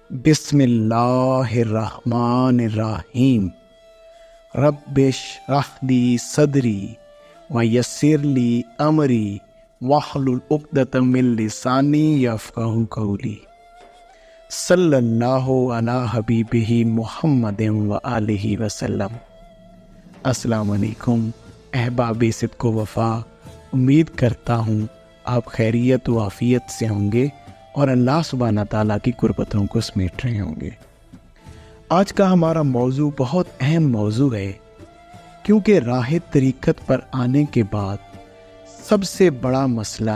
بسم اللہ الرحمن الرحیم۔ رب اشرح لی صدری ویسر لی امری واحلل عقدۃ من لسانی یفقہوا قولی۔ صلی اللہ علی حبیبہ محمد وآلہ وسلم۔ السلام علیکم احباب صدق و وفا، امید کرتا ہوں آپ خیریت و عافیت سے ہوں گے اور اللہ سبحانہ تعالیٰ کی قربتوں کو سمیٹ رہے ہوں گے۔ آج کا ہمارا موضوع بہت اہم موضوع ہے، کیونکہ راہ طریقت پر آنے کے بعد سب سے بڑا مسئلہ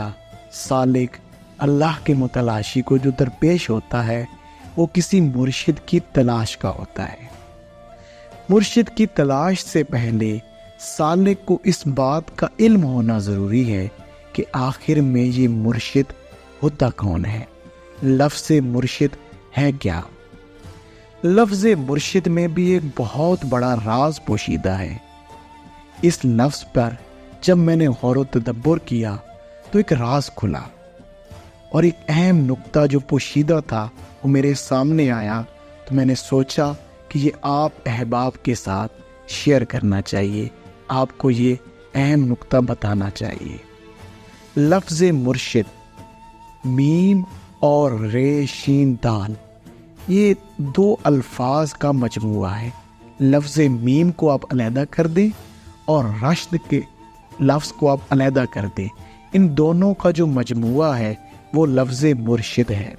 سالک اللہ کے متلاشی کو جو درپیش ہوتا ہے وہ کسی مرشد کی تلاش کا ہوتا ہے۔ مرشد کی تلاش سے پہلے سالک کو اس بات کا علم ہونا ضروری ہے کہ آخر میں یہ مرشد ہوتا کون ہے، لفظ مرشد ہے کیا۔ لفظ مرشد میں بھی ایک بہت بڑا راز پوشیدہ ہے۔ اس لفظ پر جب میں نے غور و تدبر کیا تو ایک راز کھلا، اور ایک اہم نقطہ جو پوشیدہ تھا وہ میرے سامنے آیا، تو میں نے سوچا کہ یہ آپ احباب کے ساتھ شیئر کرنا چاہیے، آپ کو یہ اہم نقطہ بتانا چاہیے۔ لفظ مرشد میم اور رے شین دال، یہ دو الفاظ کا مجموعہ ہے۔ لفظ میم کو آپ علیحدہ کر دیں اور رشد کے لفظ کو آپ علیحدہ کر دیں، ان دونوں کا جو مجموعہ ہے وہ لفظ مرشد ہے۔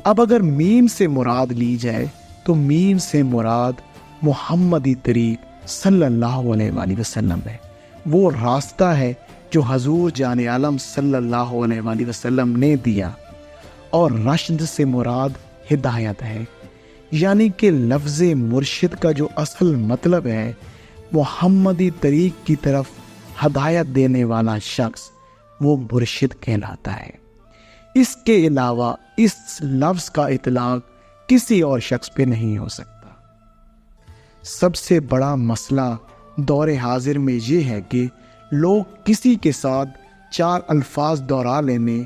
اب اگر میم سے مراد لی جائے تو میم سے مراد محمدی طریق صلی اللہ علیہ وآلہ وسلم ہے، وہ راستہ ہے جو حضور جان عالم صلی اللہ علیہ وآلہ وسلم نے دیا، اور رشد سے مراد ہدایت ہے، یعنی کہ لفظ مرشد کا جو اصل مطلب ہے محمدی طریق کی طرف ہدایت دینے والا شخص، وہ مرشد کہلاتا ہے۔ اس کے علاوہ اس لفظ کا اطلاق کسی اور شخص پہ نہیں ہو سکتا۔ سب سے بڑا مسئلہ دور حاضر میں یہ ہے کہ لوگ کسی کے ساتھ چار الفاظ دہرا لینے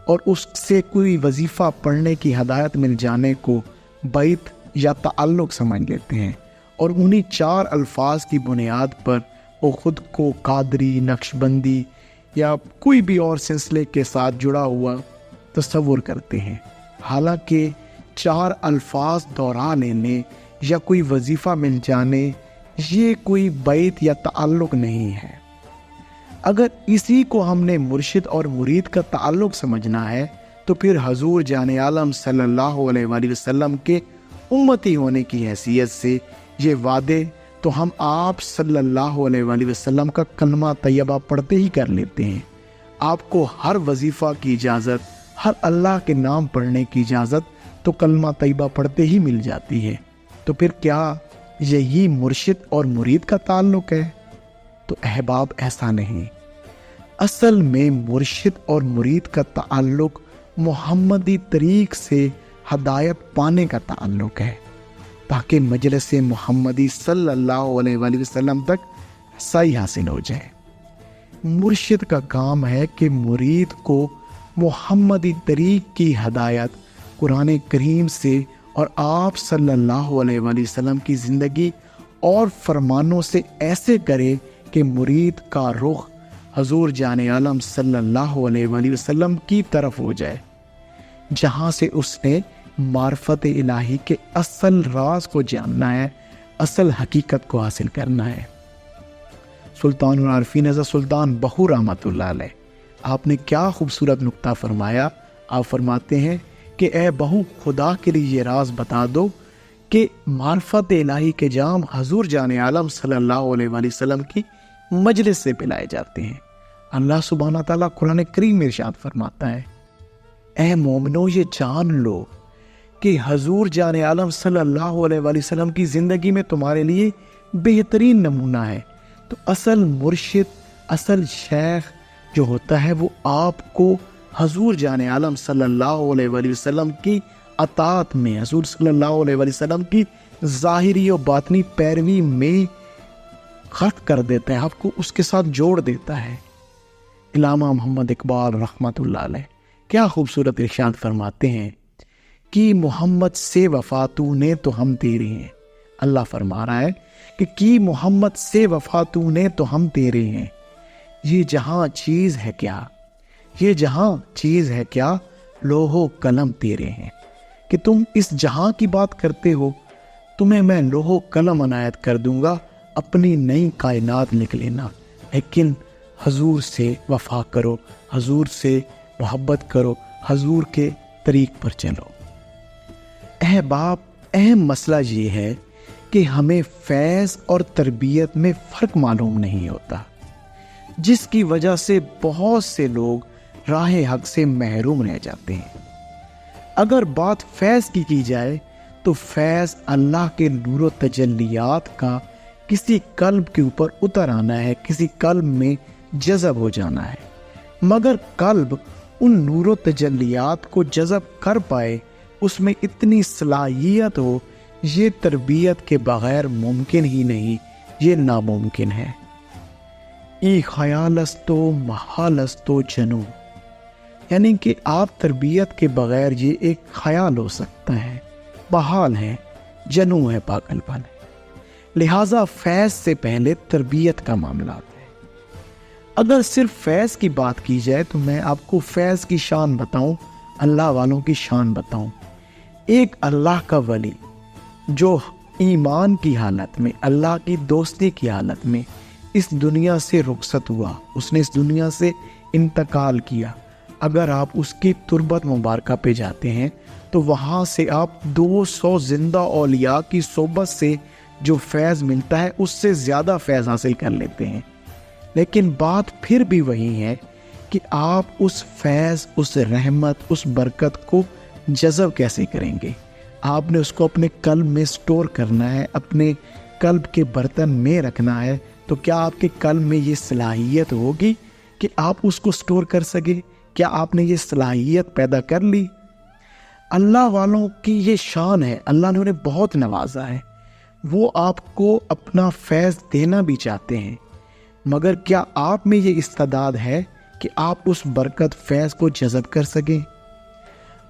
اور اس سے کوئی وظیفہ پڑھنے کی ہدایت مل جانے کو بیت یا تعلق سمجھ لیتے ہیں، اور انہی چار الفاظ کی بنیاد پر وہ خود کو قادری، نقشبندی یا کوئی بھی اور سلسلے کے ساتھ جڑا ہوا تصور کرتے ہیں، حالانکہ چار الفاظ دہرا لینے یا کوئی وظیفہ مل جانے یہ کوئی بیت یا تعلق نہیں ہے۔ اگر اسی کو ہم نے مرشد اور مرید کا تعلق سمجھنا ہے تو پھر حضور جان عالم صلی اللہ علیہ وآلہ وسلم کے امتی ہونے کی حیثیت سے یہ وعدے تو ہم آپ صلی اللہ علیہ وآلہ وسلم کا کلمہ طیبہ پڑھتے ہی کر لیتے ہیں۔ آپ کو ہر وظیفہ کی اجازت، ہر اللہ کے نام پڑھنے کی اجازت تو کلمہ طیبہ پڑھتے ہی مل جاتی ہے، تو پھر کیا یہی مرشد اور مرید کا تعلق ہے؟ تو احباب ایسا نہیں۔ اصل میں مرشد اور مرید کا تعلق محمدی طریق سے ہدایت پانے کا تعلق ہے، تاکہ مجلس محمدی صلی اللہ علیہ وآلہ وسلم تک رسائی حاصل ہو جائے۔ مرشد کا کام ہے کہ مرید کو محمدی طریق کی ہدایت قرآن کریم سے اور آپ صلی اللہ علیہ وآلہ وسلم کی زندگی اور فرمانوں سے ایسے کرے کہ مرید کا رخ حضور جان عالم صلی اللہ علیہ وآلہ وسلم کی طرف ہو جائے، جہاں سے اس نے معرفت الہی کے اصل راز کو جاننا ہے، اصل حقیقت کو حاصل کرنا ہے۔ سلطان العارفین حضرت سلطان بہو رحمۃ اللہ علیہ، آپ نے کیا خوبصورت نقطہ فرمایا۔ آپ فرماتے ہیں کہ اے بہو، خدا کے لیے یہ راز بتا دو کہ معرفت الہی کے جام حضور جان عالم صلی اللہ علیہ وآلہ وسلم کی مجلس سے پلائے جاتے ہیں۔ اللہ سبحانہ تعالیٰ قرآن کریم میں ارشاد فرماتا ہے، اے مومنو یہ جان لو کہ حضور جان عالم صلی اللہ علیہ وآلہ وسلم کی زندگی میں تمہارے لیے بہترین نمونہ ہے۔ تو اصل مرشد، اصل شیخ جو ہوتا ہے وہ آپ کو حضور جان عالم صلی اللہ علیہ وآلہ وسلم کی اطاعت میں، حضور صلی اللہ علیہ وآلہ وسلم کی ظاہری و باطنی پیروی میں خط کر دیتا ہے، آپ کو اس کے ساتھ جوڑ دیتا ہے۔ علامہ محمد اقبال رحمۃ اللہ علیہ کیا خوبصورت ارشاد فرماتے ہیں کی محمد سے وفا تو نے تو ہم تیرے ہیں. اللہ فرما رہا ہے کہ کی محمد سے وفا تو نے تو ہم تیرے ہیں. یہ جہاں چیز ہے کیا، یہ جہاں چیز ہے کیا، لوح و قلم تیرے ہیں. کہ تم اس جہاں کی بات کرتے ہو، تمہیں میں لوح و قلم عنایت کر دوں گا، اپنی نئی کائنات لکھ لینا. لیکن حضور سے وفا کرو، حضور سے محبت کرو، حضور کے طریق پر چلو. احباب، اہم مسئلہ یہ ہے کہ ہمیں فیض اور تربیت میں فرق معلوم نہیں ہوتا، جس کی وجہ سے بہت سے لوگ راہ حق سے محروم رہ جاتے ہیں. اگر بات فیض کی جائے تو فیض اللہ کے نور و تجلیات کا کسی قلب کے اوپر اتر آنا ہے، کسی قلب میں جذب ہو جانا ہے. مگر قلب ان نور و تجلیات کو جذب کر پائے، اس میں اتنی صلاحیت ہو، یہ تربیت کے بغیر ممکن ہی نہیں، یہ ناممکن ہے. ای خیالستو محالستو جنو، یعنی کہ آپ تربیت کے بغیر یہ ایک خیال ہو سکتا ہے، محال ہے، جنو ہے، پاگل پن ہے. لہٰذا فیض سے پہلے تربیت کا معاملات ہے. اگر صرف فیض کی بات کی جائے تو میں آپ کو فیض کی شان بتاؤں، اللہ والوں کی شان بتاؤں. ایک اللہ کا ولی جو ایمان کی حالت میں، اللہ کی دوستی کی حالت میں اس دنیا سے رخصت ہوا، اس نے اس دنیا سے انتقال کیا. اگر آپ اس کی تربت مبارکہ پہ جاتے ہیں تو وہاں سے آپ 200 زندہ اولیاء کی صحبت سے جو فیض ملتا ہے اس سے زیادہ فیض حاصل کر لیتے ہیں. لیکن بات پھر بھی وہی ہے کہ آپ اس فیض، اس رحمت، اس برکت کو جذب کیسے کریں گے. آپ نے اس کو اپنے قلب میں سٹور کرنا ہے، اپنے قلب کے برتن میں رکھنا ہے. تو کیا آپ کے قلب میں یہ صلاحیت ہوگی کہ آپ اس کو سٹور کر سکے؟ کیا آپ نے یہ صلاحیت پیدا کر لی؟ اللہ والوں کی یہ شان ہے، اللہ نے انہیں بہت نوازا ہے. وہ آپ کو اپنا فیض دینا بھی چاہتے ہیں، مگر کیا آپ میں یہ استعداد ہے کہ آپ اس برکت فیض کو جذب کر سکیں؟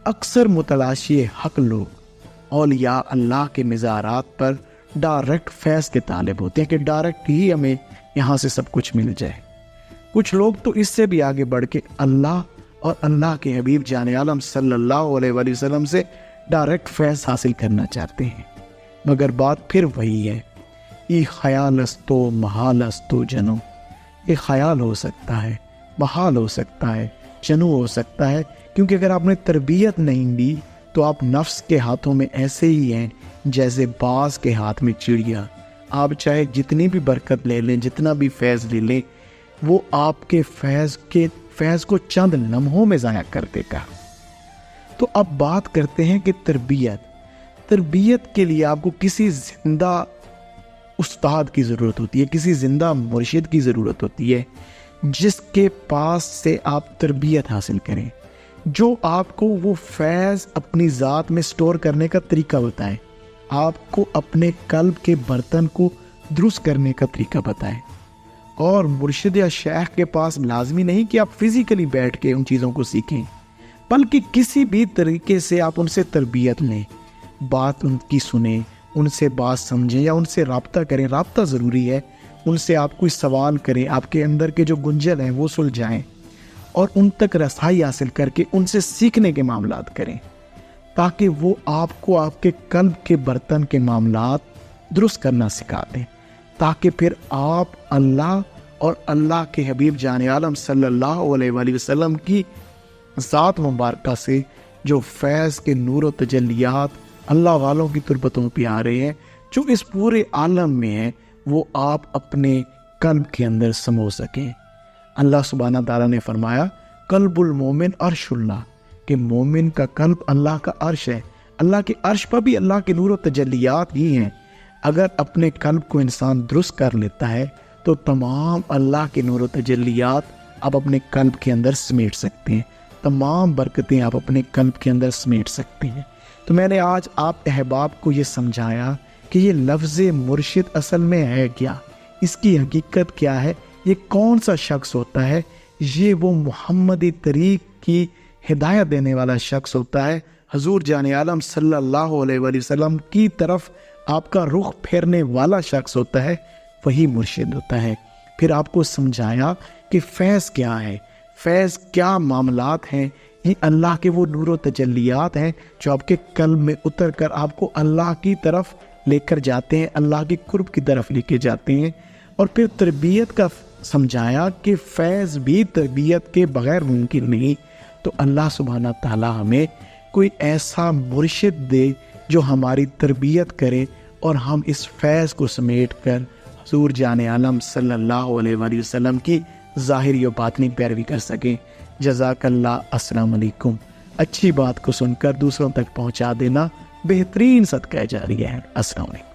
اکثر متلاشی حق لوگ اولیاء اللہ کے مزارات پر ڈائریکٹ فیض کے طالب ہوتے ہیں کہ ڈائریکٹ ہی ہمیں یہاں سے سب کچھ مل جائے. کچھ لوگ تو اس سے بھی آگے بڑھ کے اللہ اور اللہ کے حبیب جان عالم صلی اللہ علیہ وآلہ وسلم سے ڈائریکٹ فیض حاصل کرنا چاہتے ہیں. مگر بات پھر وہی ہے، یہ خیالستو محالستو جنو. یہ خیال ہو سکتا ہے، محال ہو سکتا ہے، جنو ہو سکتا ہے. کیونکہ اگر آپ نے تربیت نہیں دی تو آپ نفس کے ہاتھوں میں ایسے ہی ہیں جیسے باز کے ہاتھ میں چڑیا. آپ چاہے جتنی بھی برکت لے لیں، جتنا بھی فیض لے لیں، وہ آپ کے فیض کو چند لمحوں میں ضائع کر دے گا. تو اب بات کرتے ہیں کہ تربیت کے لیے آپ کو کسی زندہ استاد کی ضرورت ہوتی ہے، کسی زندہ مرشد کی ضرورت ہوتی ہے جس کے پاس سے آپ تربیت حاصل کریں، جو آپ کو وہ فیض اپنی ذات میں سٹور کرنے کا طریقہ بتائے، آپ کو اپنے قلب کے برتن کو درست کرنے کا طریقہ بتائے. اور مرشد یا شیخ کے پاس لازمی نہیں کہ آپ فزیکلی بیٹھ کے ان چیزوں کو سیکھیں، بلکہ کسی بھی طریقے سے آپ ان سے تربیت لیں، بات ان کی سنیں، ان سے بات سمجھیں یا ان سے رابطہ کریں. رابطہ ضروری ہے. ان سے آپ کوئی سوال کریں، آپ کے اندر کے جو گنجل ہیں وہ سلجھائیں اور ان تک رسائی حاصل کر کے ان سے سیکھنے کے معاملات کریں، تاکہ وہ آپ کو آپ کے قلب کے برتن کے معاملات درست کرنا سکھا دیں، تاکہ پھر آپ اللہ اور اللہ کے حبیب جان عالم صلی اللہ علیہ وآلہ وسلم کی ذات مبارکہ سے جو فیض کے نور و تجلیات اللہ والوں کی تربتوں پہ آ رہے ہیں، جو اس پورے عالم میں ہیں، وہ آپ اپنے قلب کے اندر سمو سکیں. اللہ سبحانہ تعالیٰ نے فرمایا قلب المومن عرش اللہ، کہ مومن کا قلب اللہ کا عرش ہے. اللہ کے عرش پر بھی اللہ کے نور و تجلیات ہی ہیں. اگر اپنے قلب کو انسان درست کر لیتا ہے تو تمام اللہ کے نور و تجلیات آپ اپنے قلب کے اندر سمیٹ سکتے ہیں، تمام برکتیں آپ اپنے قلب کے اندر سمیٹ سکتے ہیں. تو میں نے آج آپ احباب کو یہ سمجھایا کہ یہ لفظ مرشد اصل میں ہے کیا، اس کی حقیقت کیا ہے، یہ کون سا شخص ہوتا ہے. یہ وہ محمدی طریق کی ہدایت دینے والا شخص ہوتا ہے، حضور جان عالم صلی اللہ علیہ وآلہ وسلم کی طرف آپ کا رخ پھیرنے والا شخص ہوتا ہے، وہی مرشد ہوتا ہے۔ پھر آپ کو سمجھایا کہ فیض کیا ہے، فیض کیا معاملات ہیں۔ یہ اللہ کے وہ نور و تجلیات ہیں جو آپ کے قلب میں اتر کر آپ کو اللہ کی طرف لے کر جاتے ہیں، اللہ کے قرب کی طرف لے کے جاتے ہیں۔ اور پھر تربیت کا سمجھایا کہ فیض بھی تربیت کے بغیر ممکن نہیں۔ تو اللہ سبحانہ تعالیٰ ہمیں کوئی ایسا مرشد دے جو ہماری تربیت کرے اور ہم اس فیض کو سمیٹ کر حضور جان عالم صلی اللہ علیہ وآلہ وسلم کی ظاہری و باطنی پیروی کر سکیں۔ جزاک اللہ۔ السلام علیکم۔ اچھی بات کو سن کر دوسروں تک پہنچا دینا بہترین صدقہ جاریہ ہے۔ السلام علیکم۔